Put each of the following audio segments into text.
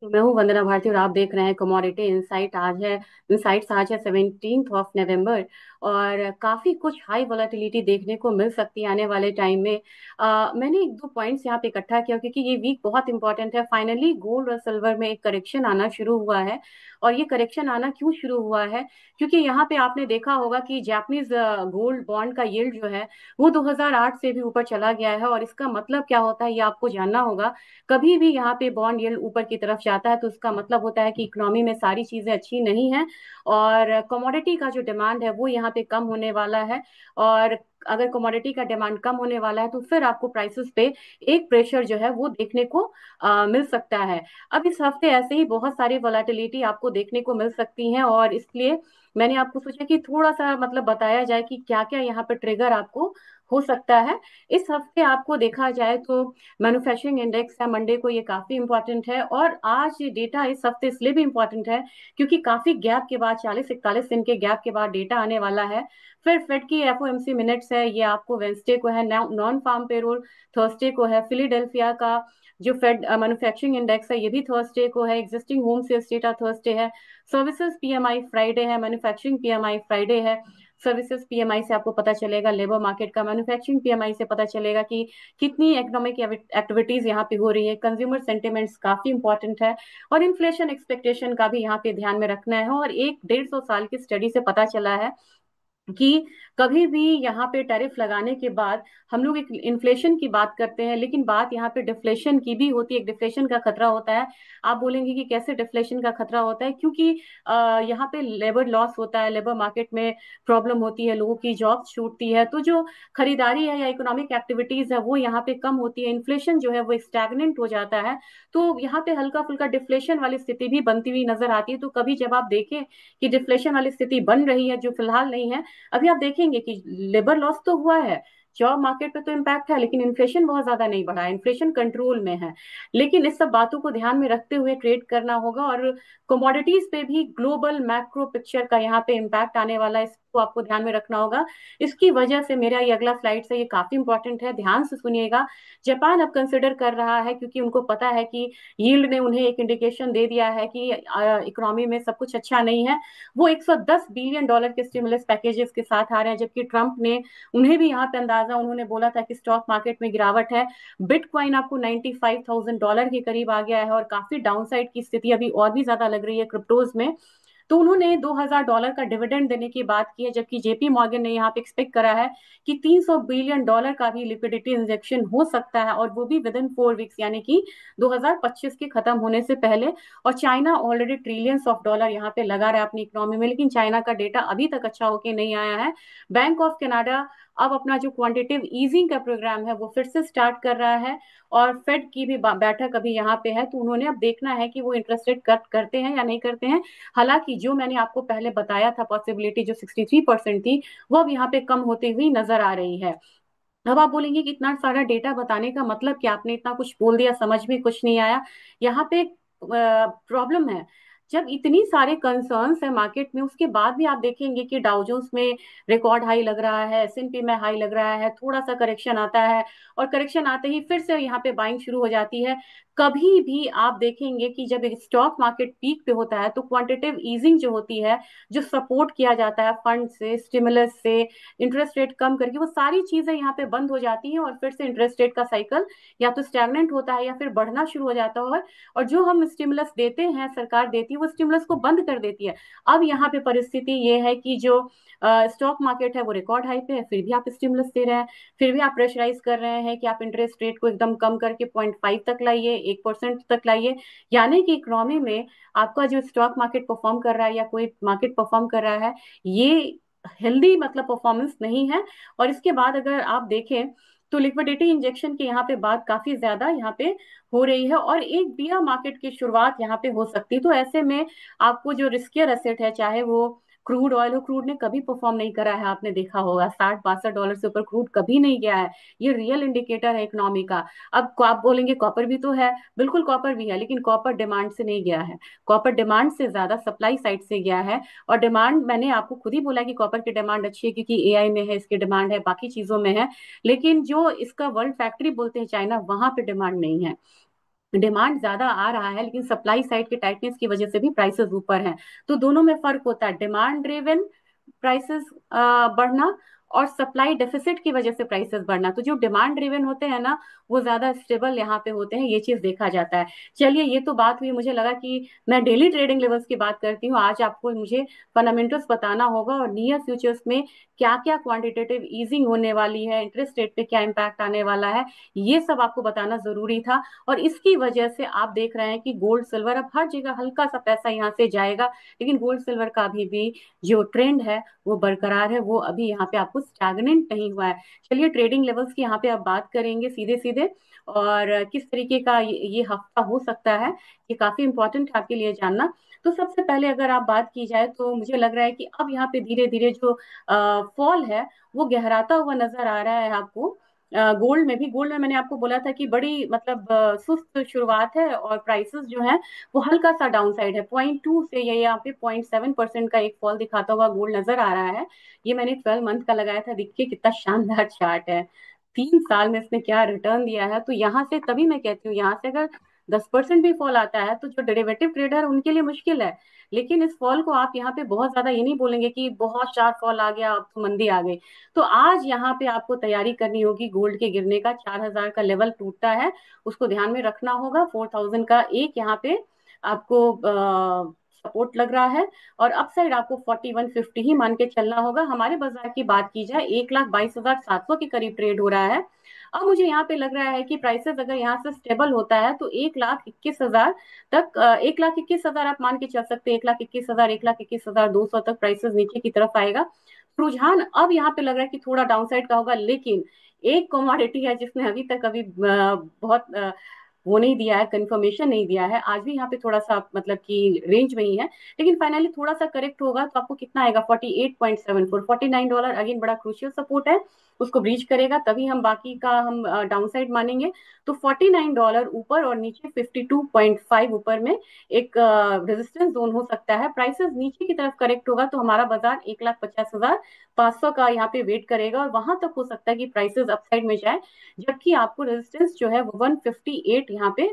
तो मैं हूँ वंदना भारती और आप देख रहे हैं कमोडिटी इंसाइट्स। आज है 17 नवंबर। और काफी कुछ हाई वोलेटिलिटी देखने को मिल सकती है आने वाले टाइम में। मैंने एक दो पॉइंट्स यहाँ पे इकट्ठा किया क्योंकि ये वीक बहुत इंपॉर्टेंट है। फाइनली गोल्ड और सिल्वर में एक करेक्शन आना शुरू हुआ है। और ये करेक्शन आना क्यों शुरू हुआ है? क्योंकि यहाँ पे आपने देखा होगा कि जापानीज गोल्ड बॉन्ड का यील्ड जो है वो 2008 से भी ऊपर चला गया है। और इसका मतलब क्या होता है ये आपको जानना होगा। कभी भी यहाँ पे बॉन्ड यील्ड ऊपर की तरफ जाता है तो उसका मतलब होता है कि इकोनॉमी में सारी चीजें अच्छी नहीं है। और कमोडिटी का जो डिमांड है वो यहाँ पे कम होने वाला है। और अगर कमोडिटी का डिमांड कम होने वाला है तो फिर आपको प्राइसेस पे एक प्रेशर जो है वो देखने को मिल सकता है। अब इस हफ्ते ऐसे ही बहुत सारी वोलेटिलिटी आपको देखने को मिल सकती हैं और इसलिए मैंने आपको सोचा कि थोड़ा सा मतलब बताया जाए कि क्या क्या यहाँ पे ट्रिगर आपको हो सकता है। इस हफ्ते आपको देखा जाए तो मैन्युफैक्चरिंग इंडेक्स है मंडे को, ये काफी इंपॉर्टेंट है। और आज ये डेटा इस हफ्ते इसलिए भी इंपॉर्टेंट है क्योंकि काफी गैप के बाद 40-41 दिन के गैप के बाद डेटा आने वाला है। फिर फेड की एफओएमसी मिनट्स है, ये आपको वेंसडे को है। नॉन फार्म पेरोल थर्सडे को है। फिलीडेल्फिया का जो फेड मैन्युफैक्चरिंग इंडेक्स है ये भी थर्सडे को है। Existing home sales data Thursday है। सर्विसेज पीएमआई फ्राइडे है। मैन्युफैक्चरिंग पीएमआई फ्राइडे है। सर्विसेज पीएमआई से आपको पता चलेगा लेबर मार्केट का। मैन्युफैक्चरिंग पीएमआई से पता चलेगा कि कितनी इकोनॉमिक एक्टिविटीज यहाँ पे हो रही है। कंज्यूमर सेंटिमेंट्स काफी इंपॉर्टेंट है। और इन्फ्लेशन एक्सपेक्टेशन का भी यहाँ पे ध्यान में रखना है। और एक 150 साल की स्टडी से पता चला है कि कभी भी यहाँ पे टैरिफ लगाने के बाद हम लोग एक इन्फ्लेशन की बात करते हैं लेकिन बात यहाँ पे डिफ्लेशन की भी होती है। एक डिफ्लेशन का खतरा होता है। आप बोलेंगे कि कैसे डिफ्लेशन का खतरा होता है? क्योंकि यहाँ पे लेबर लॉस होता है, लेबर मार्केट में प्रॉब्लम होती है, लोगों की जॉब्स छूटती है, तो जो खरीदारी है या इकोनॉमिक एक्टिविटीज है वो यहाँ पे कम होती है। इन्फ्लेशन जो है वो स्टैग्नेंट हो जाता है। तो यहाँ पे हल्का फुल्का डिफ्लेशन वाली स्थिति भी बनती हुई नजर आती है। तो कभी जब आप देखें कि डिफ्लेशन वाली स्थिति बन रही है जो फिलहाल नहीं है, अभी आप देखेंगे कि लेबर लॉस तो हुआ है, जॉब मार्केट पे तो इम्पैक्ट है, लेकिन इन्फ्लेशन बहुत ज्यादा नहीं बढ़ा है, इन्फ्लेशन कंट्रोल में है। लेकिन इस सब बातों को ध्यान में रखते हुए ट्रेड करना होगा। और कमोडिटीज पे भी ग्लोबल मैक्रो पिक्चर का यहाँ पे इम्पैक्ट आने वाला है, इसको आपको ध्यान में रखना होगा। इसकी वजह से मेरा ये अगला स्लाइड है, ये काफी इंपॉर्टेंट है, ध्यान से सुनिएगा। जापान अब कंसिडर कर रहा है क्योंकि उनको पता है कि यील्ड ने उन्हें एक इंडिकेशन दे दिया है कि इकोनॉमी में सब कुछ अच्छा नहीं है। वो $110 बिलियन के स्टिमुलस पैकेजेस के साथ आ रहे हैं, जबकि ट्रंप ने उन्हें भी यहाँ पे अंदाजा, उन्होंने बोला था कि स्टॉक मार्केट में गिरावट है। बिटकॉइन आपको $95,000 के करीब आ गया है और काफी डाउनसाइड की स्थिति अभी और भी ज्यादा लग रही है क्रिप्टोज में। तो उन्होंने $2,000 का डिविडेंड देने की बात की है, जबकि जेपी मॉर्गन ने यहाँ पे एक्सपेक्ट करा है कि $300 बिलियन का भी लिक्विडिटी इंजेक्शन हो सकता है, और वो भी विद इन 4 वीक्स, यानी कि 2025 के खत्म होने से पहले। और China already trillions of dollar यहाँ पे लगा रहा है अपनी इकोनॉमी में, लेकिन चाइना का डेटा अभी तक अच्छा होके नहीं आया है। बैंक ऑफ कनाडा अब अपना जो क्वांटिटेटिव ईजिंग का प्रोग्राम है वो फिर से स्टार्ट कर रहा है। और फेड की भी बैठक अभी यहाँ पे है, तो उन्होंने अब देखना है कि वो इंटरेस्ट रेट कट करते हैं या नहीं करते हैं। हालांकि जो मैंने आपको पहले बताया था पॉसिबिलिटी जो 63% थी, वो अब यहाँ पे कम होती हुई नजर आ रही है। अब आप बोलेंगे कि इतना सारा डेटा बताने का मतलब क्या, आपने इतना कुछ बोल दिया, समझ में कुछ नहीं आया। यहाँ पे प्रॉब्लम है, जब इतनी सारे कंसर्न्स है मार्केट में उसके बाद भी आप देखेंगे कि डाउजोन्स में रिकॉर्ड हाई लग रहा है, एसएनपी में हाई लग रहा है, थोड़ा सा करेक्शन आता है और करेक्शन आते ही फिर से यहाँ पे बाइंग शुरू हो जाती है। कभी भी आप देखेंगे कि जब एक स्टॉक मार्केट पीक पे होता है तो क्वांटिटेटिव ईजिंग जो होती है, जो सपोर्ट किया जाता है फंड से, स्टिमुलस से, इंटरेस्ट रेट कम करके, वो सारी चीजें यहाँ पे बंद हो जाती हैं और फिर से इंटरेस्ट रेट का साइकिल या तो स्टैग्नेंट होता है या फिर बढ़ना शुरू हो जाता है। और जो हम स्टिमुलस देते हैं, सरकार देती है, वो स्टिमुलस को बंद कर देती है। अब यहाँ पे परिस्थिति ये है कि जो स्टॉक मार्केट है वो रिकॉर्ड हाई पे है, फिर भी आप स्टिमुलस दे रहे हैं, फिर भी आप प्रेशराइज कर रहे हैं कि आप इंटरेस्ट रेट को एकदम कम करके 0.5 तक लाइए, 1% तक लाइए। यानी कि इकोनॉमी में आपका जो स्टॉक मार्केट परफॉर्म कर रहा है या कोई मार्केट परफॉर्म कर रहा है, ये हेल्दी मतलब परफॉर्मेंस नहीं है। और इसके बाद अगर आप देखें तो लिक्विडिटी इंजेक्शन के यहाँ पे बात काफी ज्यादा यहाँ पे हो रही है और एक बियर मार्केट की शुरुआत यहाँ पे हो सकती है। तो ऐसे में आपको जो रिस्कियर एसेट है, चाहे वो क्रूड ऑयल हो, क्रूड ने कभी परफॉर्म नहीं करा है, आपने देखा होगा $60-62 से ऊपर क्रूड कभी नहीं गया है। ये रियल इंडिकेटर है इकोनॉमी का। अब आप बोलेंगे कॉपर भी तो है, बिल्कुल कॉपर भी है, लेकिन कॉपर डिमांड से नहीं गया है, कॉपर डिमांड से ज्यादा सप्लाई साइड से गया है। और डिमांड, मैंने आपको खुद ही बोला कि कॉपर की डिमांड अच्छी है क्योंकि एआई में है, इसकी डिमांड है, बाकी चीजों में है। लेकिन जो इसका वर्ल्ड फैक्ट्री बोलते हैं चाइना, वहां पे डिमांड नहीं है। डिमांड ज्यादा आ रहा है, लेकिन सप्लाई साइड के टाइटनेस की वजह से भी प्राइसेस ऊपर हैं। तो दोनों में फर्क होता है, डिमांड ड्रिवन प्राइसेस बढ़ना और सप्लाई डेफिसिट की वजह से प्राइसेस बढ़ना। तो जो डिमांड ड्रिवन होते हैं ना, वो ज्यादा स्टेबल यहाँ पे होते हैं, ये चीज देखा जाता है। चलिए, ये तो बात हुई, मुझे लगा कि मैं डेली ट्रेडिंग लेवल्स की बात करती हूँ, आज आपको मुझे फंडामेंटल्स बताना होगा और नियर फ्यूचर्स में क्या क्या क्वांटिटेटिव ईजिंग होने वाली है, इंटरेस्ट रेट पे क्या इम्पैक्ट आने वाला है, ये सब आपको बताना जरूरी था। और इसकी वजह से आप देख रहे हैं कि गोल्ड सिल्वर, अब हर जगह हल्का सा पैसा यहाँ से जाएगा, लेकिन गोल्ड सिल्वर का अभी भी जो ट्रेंड है वो बरकरार है, वो अभी यहाँ पे आपको स्टैग्नेंट नहीं हुआ है। चलिए, ट्रेडिंग लेवल्स की यहाँ पे आप बात करेंगे सीधे सीधे, और किस तरीके का ये हफ्ता हो सकता है, ये काफी इंपॉर्टेंट है आपके लिए जानना। तो सबसे पहले अगर आप बात की जाए, तो मुझे लग रहा है कि अब यहाँ पे धीरे धीरे जो फॉल है वो गहराता हुआ नजर आ रहा है आपको। गोल्ड में मैंने आपको बोला था कि बड़ी मतलब सुस्त शुरुआत है, और प्राइसेस जो है वो हल्का सा डाउन साइड है, 0.2 से ये यहाँ पे 0.7% का एक फॉल दिखाता हुआ गोल्ड नजर आ रहा है। ये मैंने 12 मंथ का लगाया था, देखिए कितना शानदार चार्ट है, 3 साल में इसने क्या रिटर्न दिया है। तो यहाँ से तभी मैं कहती हूँ, यहाँ से अगर 10% भी फॉल आता है तो जो डेरिवेटिव ट्रेडर है उनके लिए मुश्किल है। लेकिन इस फॉल को आप यहाँ पे बहुत ज्यादा ये नहीं बोलेंगे कि बहुत शार्प फॉल आ गया, अब तो मंदी आ गई। तो आज यहाँ पे आपको तैयारी करनी होगी गोल्ड के गिरने का, 4,000 का लेवल टूटता है, उसको ध्यान में रखना होगा। 4,000 का एक यहाँ पे आपको सपोर्ट लग रहा है, और अपसाइड आपको 4150 ही मान के चलना होगा। हमारे बाजार की बात की जाए, 1,22,700 के करीब ट्रेड हो रहा है। अब मुझे यहाँ पे लग रहा है कि प्राइसेस अगर यहाँ से स्टेबल होता है तो 1,21,000 तक, 1,21,000 आप मान के चल सकते हैं, 1,21,000, 1,21,200 तक प्राइसेस नीचे की तरफ आएगा। रुझान अब यहाँ पे लग रहा है कि थोड़ा डाउनसाइड का होगा, लेकिन एक कमोडिटी है जिसने अभी तक अभी बहुत वो नहीं दिया है, कंफर्मेशन नहीं दिया है, आज भी यहाँ पे थोड़ा सा मतलब कि रेंज में ही है, लेकिन फाइनली थोड़ा सा करेक्ट होगा तो आपको कितना आएगा, 48.74, $49 अगेन बड़ा क्रूशियल सपोर्ट है, उसको ब्रीच करेगा तभी हम बाकी का हम डाउनसाइड मानेंगे। तो $49 ऊपर और नीचे 52.5 ऊपर में एक रेजिस्टेंस जोन हो सकता है। प्राइसेस नीचे की तरफ करेक्ट होगा तो हमारा बाजार 1,50,500 का यहाँ पे वेट करेगा, और वहां तक हो सकता है कि प्राइसेस अपसाइड में जाए, जबकि आपको रेजिस्टेंस जो है वो 158 यहाँ पे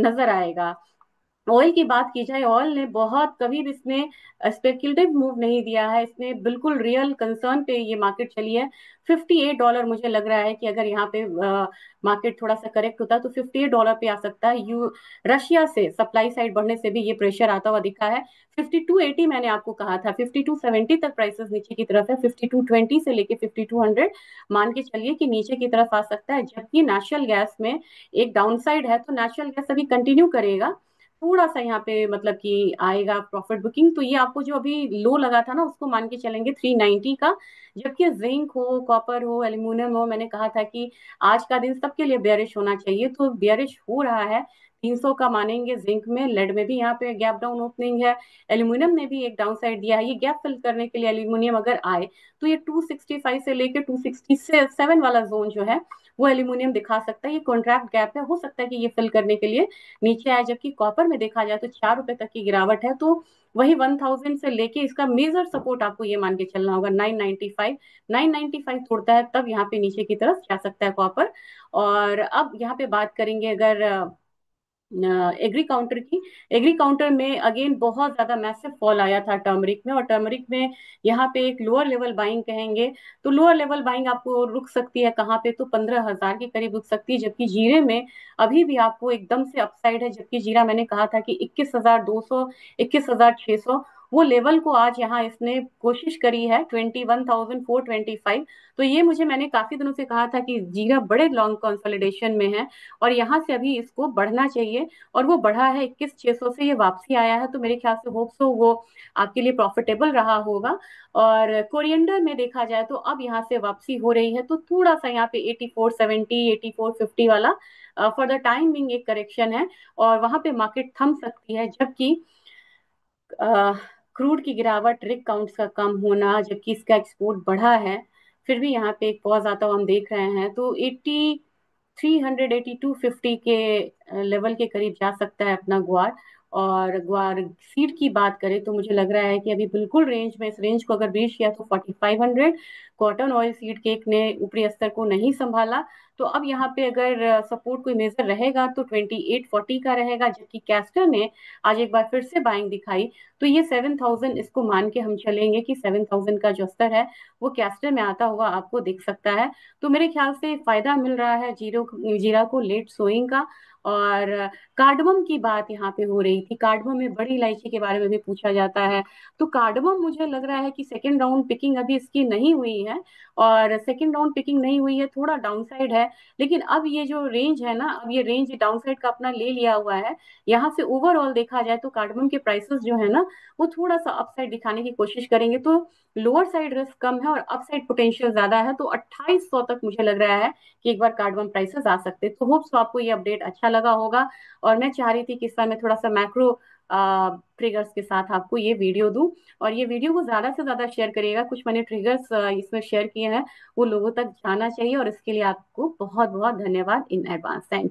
नजर आएगा। ऑयल की बात की जाए, ऑयल ने बहुत कभी भी इसने स्पेक्युलेटिव मूव नहीं दिया है, इसने बिल्कुल रियल कंसर्न पे ये मार्केट चली है। $58 मुझे लग रहा है कि अगर यहाँ पे मार्केट थोड़ा सा करेक्ट होता है तो $58 पे आ सकता है। यू रशिया से सप्लाई साइड बढ़ने से भी ये प्रेशर आता हुआ दिखा है। 5280 मैंने आपको कहा था, 5270 तक प्राइसेस नीचे की तरफ है, 5220 से लेके 5200 मान के चलिए कि नीचे की तरफ आ सकता है। जबकि नेचुरल गैस में एक डाउनसाइड है, तो नेचुरल गैस अभी कंटिन्यू करेगा, थोड़ा सा यहाँ पे मतलब कि आएगा प्रॉफिट बुकिंग। तो ये आपको जो अभी लो लगा था ना, उसको मान के चलेंगे 390 का। जबकि जिंक हो, कॉपर हो, एल्यूमिनियम हो, मैंने कहा था कि आज का दिन सबके लिए बेयरिश होना चाहिए, तो बेयरिश हो रहा है। 300 का मानेंगे जिंक में, लेड में भी यहाँ पे गैप डाउन ओपनिंग है, एल्यूमिनियम ने भी एक डाउन साइड दिया है। ये गैप फिल करने के लिए एल्यूमिनियम अगर आए तो ये 265 से लेके 267 वाला जोन जो है वो एल्यूमिनियम दिखा सकता है। ये कॉन्ट्रैक्ट गैप है, हो सकता है कि ये फिल करने के लिए नीचे आए। जबकि कॉपर में देखा जाए तो 4 रुपए तक की गिरावट है, तो वही 1000 से लेके इसका मेजर सपोर्ट आपको ये मान के चलना होगा 995। 995 तोड़ता है तब यहाँ पे नीचे की तरफ जा सकता है कॉपर। और अब यहाँ पे बात करेंगे अगर एग्री काउंटर की। एग्री काउंटर में अगेन बहुत ज्यादा मैसिव फॉल आया था टर्मरिक में, और टर्मरिक में यहाँ पे एक लोअर लेवल बाइंग कहेंगे, तो लोअर लेवल बाइंग आपको रुक सकती है कहाँ पे, तो 15,000 के करीब रुक सकती है। जबकि जीरे में अभी भी आपको एकदम से अपसाइड है, जबकि जीरा मैंने कहा था कि 21,200, 21,600 वो लेवल को आज यहाँ इसने कोशिश करी है, 21,425। तो ये मुझे, मैंने काफी दिनों से कहा था कि जीरा बड़े लॉन्ग कंसोलिडेशन में है, और यहाँ से अभी इसको बढ़ना चाहिए, और वो बढ़ा है 21,600 से, ये वापसी आया है, तो मेरे ख्याल से होप सो वो आपके लिए प्रॉफिटेबल रहा होगा। और कोरिएंडर में देखा जाए तो अब यहाँ से वापसी हो रही है, तो थोड़ा सा यहाँ पे 8470, 8450 वाला फॉर द टाइम बिंग एक करेक्शन है, और वहां पे मार्केट थम सकती है। जबकि क्रूड की गिरावट, रिग काउंट्स का कम होना, जबकि इसका एक्सपोर्ट बढ़ा है, फिर भी यहाँ पे एक पॉज आता हुआ हम देख रहे हैं। तो 300, 8250 के लेवल के करीब जा सकता है अपना ग्वार। और ग्वार सीड की बात करें तो मुझे लग रहा है कि अभी बिल्कुल रेंज में, इस रेंज को अगर रीच किया तो 4500। कॉटन ऑयल सीड केक ने ऊपरी स्तर को नहीं संभाला, तो अब यहाँ पे अगर सपोर्ट कोई मेजर रहेगा तो 2840 का रहेगा, जबकि कैस्टर ने आज एक बार फिर से बाइंग दिखाई। तो ये 7000 इसको मान के हम चलेंगे कि 7000 का जो स्तर है वो कैस्टर में आता हुआ आपको दिख सकता है। तो मेरे ख्याल से फायदा मिल रहा है जीरा को लेट सोइंग का। और कार्डमम की बात यहाँ पे हो रही थी, कार्डमम में बड़ी इलायची के बारे में भी पूछा जाता है। तो कार्डमम मुझे लग रहा है कि सेकेंड राउंड पिकिंग अभी इसकी नहीं हुई है, और सेकेंड राउंड पिकिंग नहीं हुई है, थोड़ा डाउनसाइड है। लेकिन अब ये जो रेंज है ना, अब ये रेंज डाउनसाइड का अपना ले लिया हुआ है। यहाँ से ओवरऑल देखा जाए तो कार्डमम के प्राइसेस जो है ना, वो थोड़ा सा अपसाइड दिखाने की कोशिश करेंगे। तो लोअर साइड रिस्क कम है और अपसाइड पोटेंशियल ज्यादा है। तो 2800 तक मुझे लग रहा है कि एक बार कार्डमम प्राइसेस आ सकते हैं। तो होप्स आपको ये अपडेट अच्छा लगा होगा। और मैं चाह रही थी कि इस समय थोड़ा सा मैक्रो ट्रिगर्स के साथ आपको ये वीडियो दूं। और ये वीडियो को ज्यादा से ज्यादा शेयर करिएगा, कुछ मैंने ट्रिगर्स इसमें शेयर किए हैं वो लोगों तक जाना चाहिए, और इसके लिए आपको बहुत बहुत धन्यवाद इन एडवांस। Thank you.